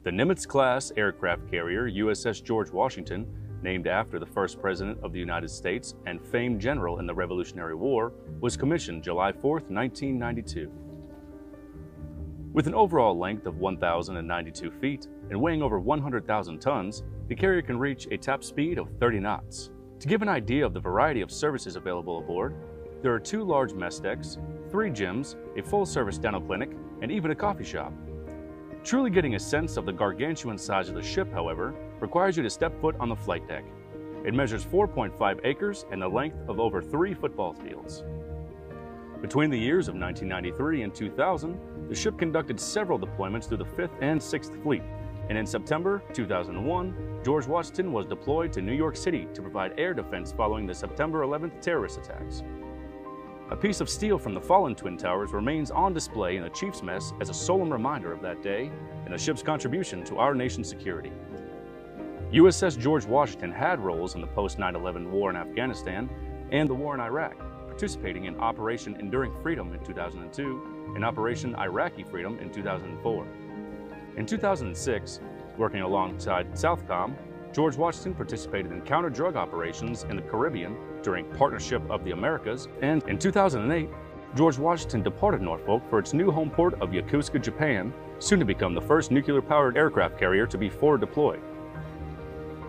The Nimitz-class aircraft carrier USS George Washington, named after the first President of the United States and famed general in the Revolutionary War, was commissioned July 4, 1992. With an overall length of 1,092 feet and weighing over 100,000 tons, the carrier can reach a top speed of 30 knots. To give an idea of the variety of services available aboard, there are 2 large mess decks, 3 gyms, a full-service dental clinic, and even a coffee shop. Truly getting a sense of the gargantuan size of the ship, however, requires you to step foot on the flight deck. It measures 4.5 acres and a length of over 3 football fields. Between the years of 1993 and 2000, the ship conducted several deployments through the 5th and 6th Fleet, and in September 2001, George Washington was deployed to New York City to provide air defense following the September 11th terrorist attacks. A piece of steel from the fallen Twin Towers remains on display in the Chief's Mess as a solemn reminder of that day and the ship's contribution to our nation's security. USS George Washington had roles in the post-9/11 war in Afghanistan and the war in Iraq, participating in Operation Enduring Freedom in 2002 and Operation Iraqi Freedom in 2004. In 2006, working alongside Southcom, George Washington participated in counter-drug operations in the Caribbean during Partnership of the Americas, and in 2008, George Washington departed Norfolk for its new home port of Yokosuka, Japan, soon to become the first nuclear-powered aircraft carrier to be forward deployed.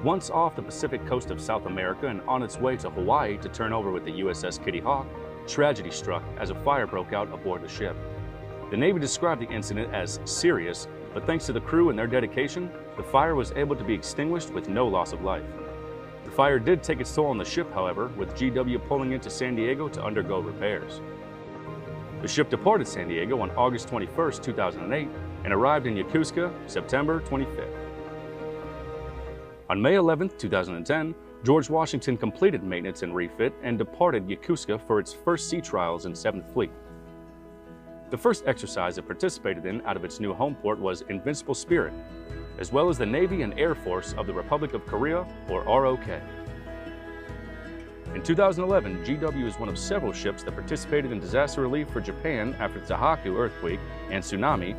Once off the Pacific coast of South America and on its way to Hawaii to turn over with the USS Kitty Hawk, tragedy struck as a fire broke out aboard the ship. The Navy described the incident as serious, but thanks to the crew and their dedication, the fire was able to be extinguished with no loss of life. The fire did take its toll on the ship, however, with GW pulling into San Diego to undergo repairs. The ship departed San Diego on August 21, 2008, and arrived in Yokosuka September 25th. On May 11, 2010, George Washington completed maintenance and refit and departed Yokosuka for its first sea trials in 7th Fleet. The first exercise it participated in out of its new home port was Invincible Spirit, as well as the Navy and Air Force of the Republic of Korea, or ROK. In 2011, GW is one of several ships that participated in disaster relief for Japan after the Tohoku earthquake and tsunami,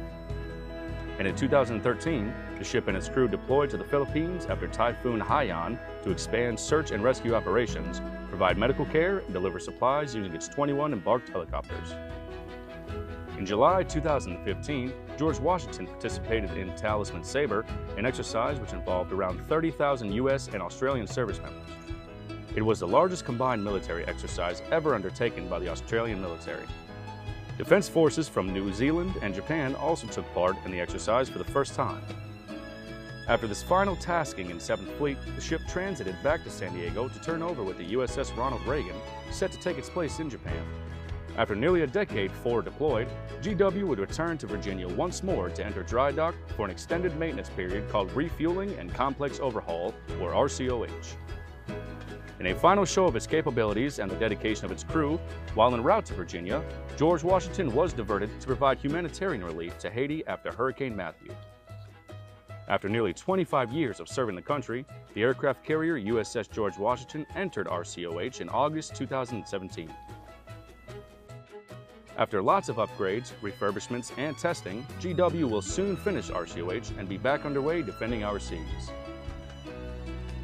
and in 2013, the ship and its crew deployed to the Philippines after Typhoon Haiyan to expand search and rescue operations, provide medical care, and deliver supplies using its 21 embarked helicopters. In July 2015, George Washington participated in Talisman Sabre, an exercise which involved around 30,000 U.S. and Australian service members. It was the largest combined military exercise ever undertaken by the Australian military. Defense forces from New Zealand and Japan also took part in the exercise for the first time. After this final tasking in 7th Fleet, the ship transited back to San Diego to turn over with the USS Ronald Reagan, set to take its place in Japan. After nearly a decade forward deployed, GW would return to Virginia once more to enter dry dock for an extended maintenance period called refueling and complex overhaul, or RCOH. In a final show of its capabilities and the dedication of its crew, while en route to Virginia, George Washington was diverted to provide humanitarian relief to Haiti after Hurricane Matthew. After nearly 25 years of serving the country, the aircraft carrier USS George Washington entered RCOH in August 2017. After lots of upgrades, refurbishments, and testing, GW will soon finish RCOH and be back underway defending our seas.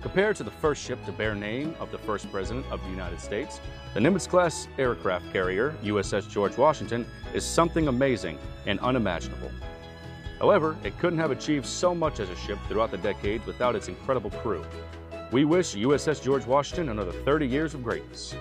Compared to the first ship to bear name of the first President of the United States, the Nimitz-class aircraft carrier USS George Washington is something amazing and unimaginable. However, it couldn't have achieved so much as a ship throughout the decades without its incredible crew. We wish USS George Washington another 30 years of greatness.